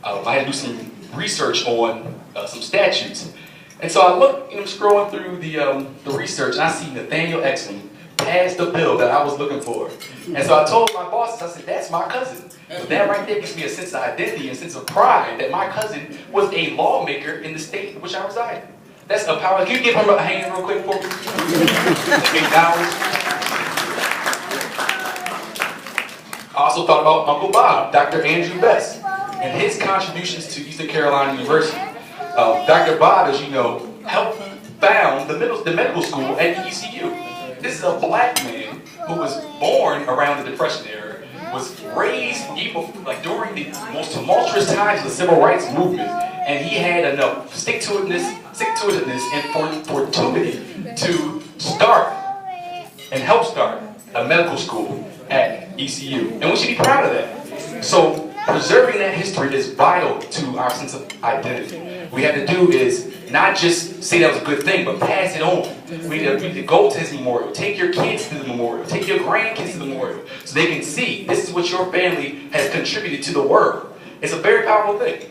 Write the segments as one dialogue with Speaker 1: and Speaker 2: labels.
Speaker 1: I had to do some research on some statutes. And so I looked, scrolling through the research, and I see Nathaniel Exum passed the bill that I was looking for. And so I told my bosses, I said, that's my cousin. So that right there gives me a sense of identity and a sense of pride that my cousin was a lawmaker in the state in which I reside. That's a power. Can you give him a hand real quick for me? I also thought about Uncle Bob, Dr. Andrew Best, and his contributions to Eastern Carolina University. Dr. Bob, as you know, helped found the medical school at ECU. This is a black man who was born around the Depression era, was raised even during the most tumultuous times of the civil rights movement, and he had enough stick-to-itiveness and fortuity to start and help start a medical school at ECU. And we should be proud of that. So preserving that history is vital to our sense of identity. What we have to do is not just say that was a good thing, but pass it on. We need to go to his memorial. Take your kids to the memorial. Take your grandkids to the memorial. So they can see this is what your family has contributed to the world. It's a very powerful thing.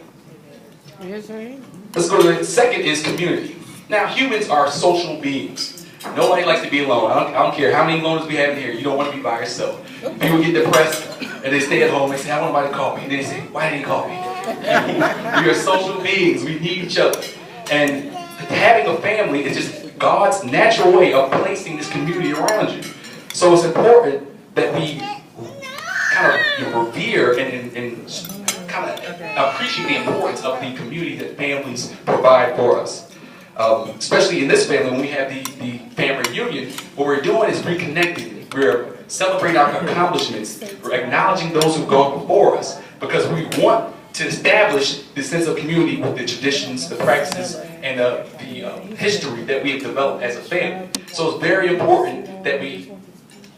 Speaker 1: Let's go to the second is community. Now, humans are social beings. Nobody likes to be alone. I don't care how many loners we have in here. You don't want to be by yourself. People get depressed and they stay at home. They say, I want nobody to call me. And they say, why didn't he call me? We are social beings. We need each other. And having a family is just God's natural way of placing this community around you. So it's important that we kind of revere and kind of appreciate the importance of the community that families provide for us. Especially in this family, when we have the family reunion, what we're doing is reconnecting. We're celebrating our accomplishments. We're acknowledging those who've gone before us because we want to establish this sense of community with the traditions, the practices, and the history that we have developed as a family. So it's very important that we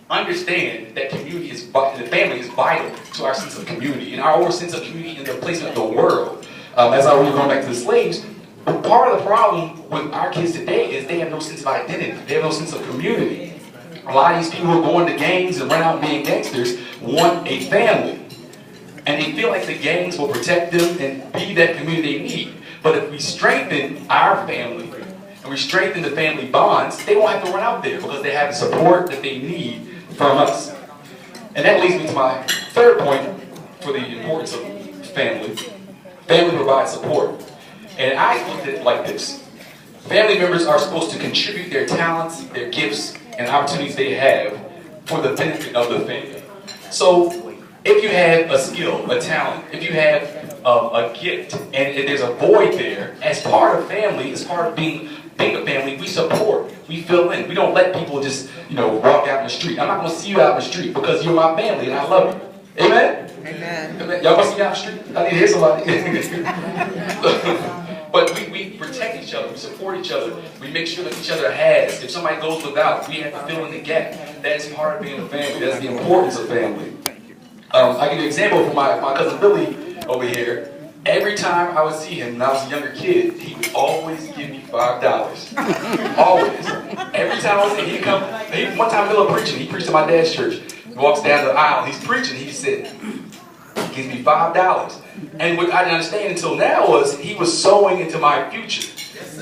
Speaker 1: understand that the family is vital to our sense of community and our sense of community in the placement of the world. As I was going back to the slaves, part of the problem with our kids today is they have no sense of identity. They have no sense of community. A lot of these people who are going to gangs and run out being gangsters want a family. And they feel like the gangs will protect them and be that community they need. But if we strengthen our family and we strengthen the family bonds, they won't have to run out there because they have the support that they need from us. And that leads me to my third point for the importance of family. Family provides support. And I looked at it like this. Family members are supposed to contribute their talents, their gifts, and opportunities they have for the benefit of the family. So if you have a skill, a talent, if you have a gift, and if there's a void there, as part of family, as part of being a family, we support, we fill in. We don't let people just, walk out in the street. I'm not going to see you out in the street because you're my family and I love you. Amen? Amen. Y'all going to see me out in the street? I need to hear somebody. But we protect each other, we support each other, we make sure that each other has. If somebody goes without, we have to fill in the gap. That's part of being a family. That's the importance of family. I'll give you an example from my cousin Billy over here. Every time I would see him when I was a younger kid, he would always give me $5. Always. Every time I was he'd come. One time Bill preaching, he preached at my dad's church. He walks down the aisle, he's preaching, he said, he gives me $5. And what I didn't understand until now was he was sowing into my future.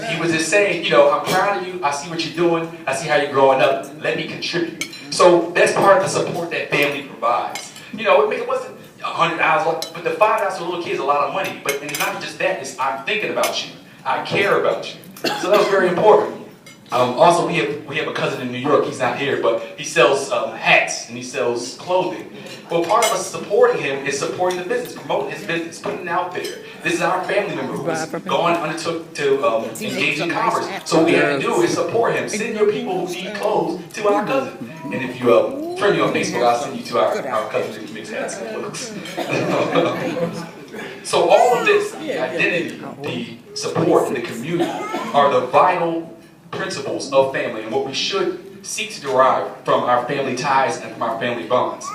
Speaker 1: He was just saying, I'm proud of you, I see what you're doing, I see how you're growing up, let me contribute. So that's part of the support that family provides. It wasn't $100, but the $5 for little kids is a lot of money. But it's not just that, it's I'm thinking about you, I care about you. So that was very important. Also, we have a cousin in New York, he's not here, but he sells hats and he sells clothing. Well, part of us supporting him is supporting the business, promoting his business, putting it out there. This is our family member who's undertook to engage in commerce. So what we have to do is support him. Send your people who need clothes to our cousin. And if you friend me on Facebook, I'll send you to our cousin who makes hats and clothes. So all of this, the identity, the support, and the community are the vital principles of family and what we should seek to derive from our family ties and from our family bonds.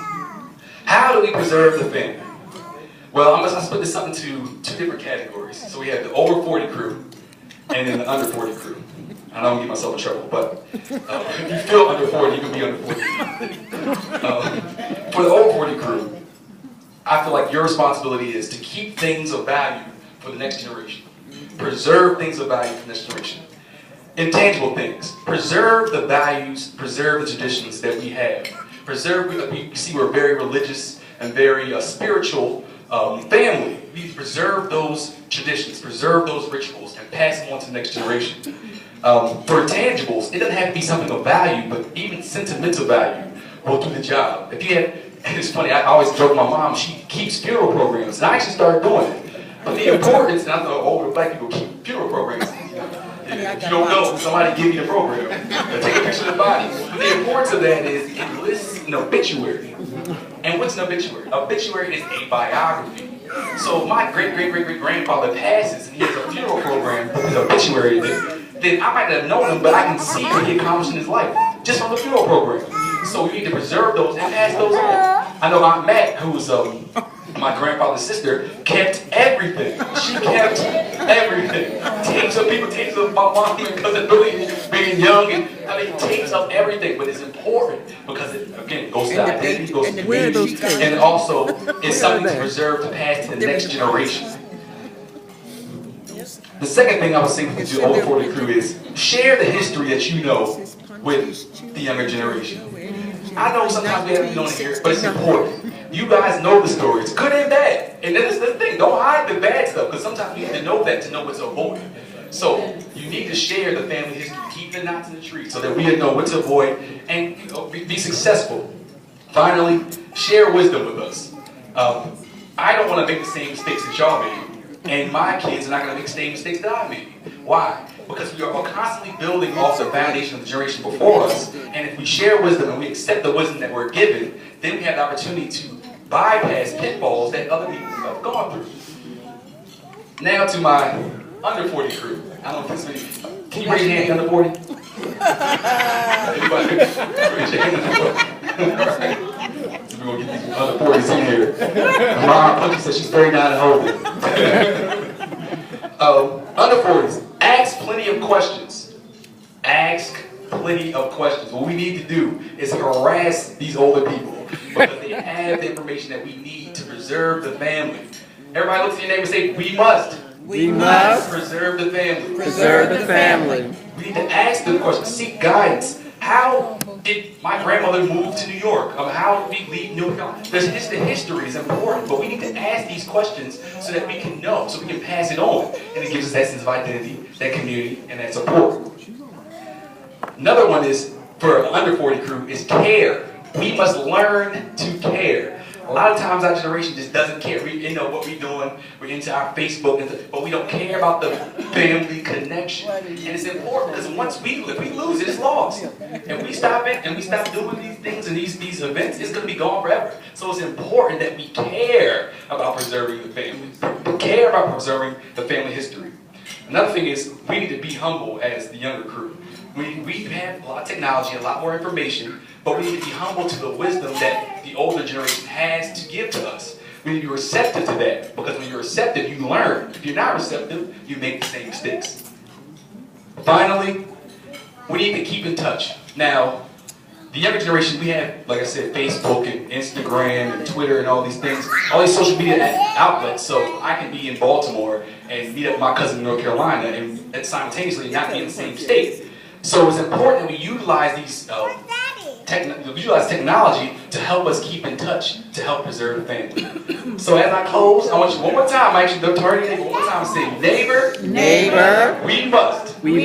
Speaker 1: How do we preserve the family? Well, I'm going to split this up into two different categories. So we have the over 40 crew and then the under 40 crew. I don't want to get myself in trouble, but if you feel under 40, you can be under 40. For the over 40 crew, I feel like your responsibility is to keep things of value for the next generation. Preserve things of value for the next generation. Intangible things. Preserve the values, preserve the traditions that we have. Preserve, you see we're very religious and very spiritual family. We need to preserve those traditions, preserve those rituals, and pass them on to the next generation. For intangibles, it doesn't have to be something of value, but even sentimental value will do the job. If you have, and it's funny, I always joke with my mom, she keeps funeral programs, and I actually started doing it. But the importance, and I know older black people keep funeral programs. If you don't know, somebody give you the program. Take a picture of the body. But the importance of that is it lists an obituary. And what's an obituary? Obituary is a biography. So if my great-great-great-great-grandfather passes and he has a funeral program with his obituary, then I might not have known him, but I can see what he accomplished in his life just from the funeral program. So we need to preserve those and pass those on. I know Aunt Matt, who's my grandfather's sister, kept everything. She kept everything. Tapes of people, tapes of my mom and cousin Billy being young, and I mean tapes of everything. But it's important because it again goes to identity, goes to community, and also it's something to preserve to pass to the next generation. The second thing I was saying to the older 40 crew is share the history that you know with the younger generation. I know sometimes we don't hear it, but it's important. You guys know the stories, good and bad. And that's the thing, don't hide the bad stuff, because sometimes you need to know that to know what to avoid. So you need to share the family history, keep the knots in the tree, so that we know what to avoid and be successful. Finally, share wisdom with us. I don't want to make the same mistakes that y'all made, and my kids are not going to make the same mistakes that I made. Why? Because we are constantly building off the foundation of the generation before us, and if we share wisdom and we accept the wisdom that we're given, then we have the opportunity to bypass pitfalls that other people have gone through. Now to my under 40 crew. I don't know if this many. Can you raise your hand, under 40? Anybody? Raise your hand. Alright. We're going to get these under 40s in here. Mom Punky said she's 39 and older. Under 40s. Ask plenty of questions. Ask plenty of questions. What we need to do is harass these older people because they have the information that we need to preserve the family. Everybody looks at your neighbor and say, we must.
Speaker 2: We must
Speaker 1: preserve the family.
Speaker 2: Preserve the family.
Speaker 1: We need to ask them questions, seek guidance. How did my grandmother move to New York? How did we leave New York? The history is important, but we need to ask these questions so that we can know, so we can pass it on. And it gives us that sense of identity, that community, and that support. Another one is, for under 40 crew, is care. We must learn to care. A lot of times our generation just doesn't care. We know what we're doing. We're into our Facebook, but we don't care about the family connection. And it's important because once if we lose it, it's lost. And we stop it and we stop doing these things and these events, it's going to be gone forever. So it's important that we care about preserving the family. We care about preserving the family history. Another thing is we need to be humble as the younger crew. We have a lot of technology, a lot more information, but we need to be humble to the wisdom that the older generation has to give to us. We need to be receptive to that, because when you're receptive, you learn. If you're not receptive, you make the same mistakes. Finally, we need to keep in touch. Now, the younger generation, we have, like I said, Facebook and Instagram and Twitter and all these things, all these social media outlets, so I can be in Baltimore and meet up with my cousin in North Carolina and simultaneously not be in the same state. So it's important that we utilize these technology to help us keep in touch, to help preserve the family. So as I close, I want you one more time, actually, turn your neighbor one more time and say, neighbor,
Speaker 2: neighbor,
Speaker 1: we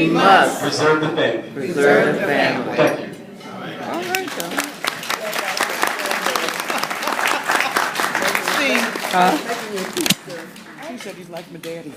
Speaker 1: must preserve the family.
Speaker 2: Preserve the family.
Speaker 1: Thank you.
Speaker 2: All right, John. She said he's like my daddy.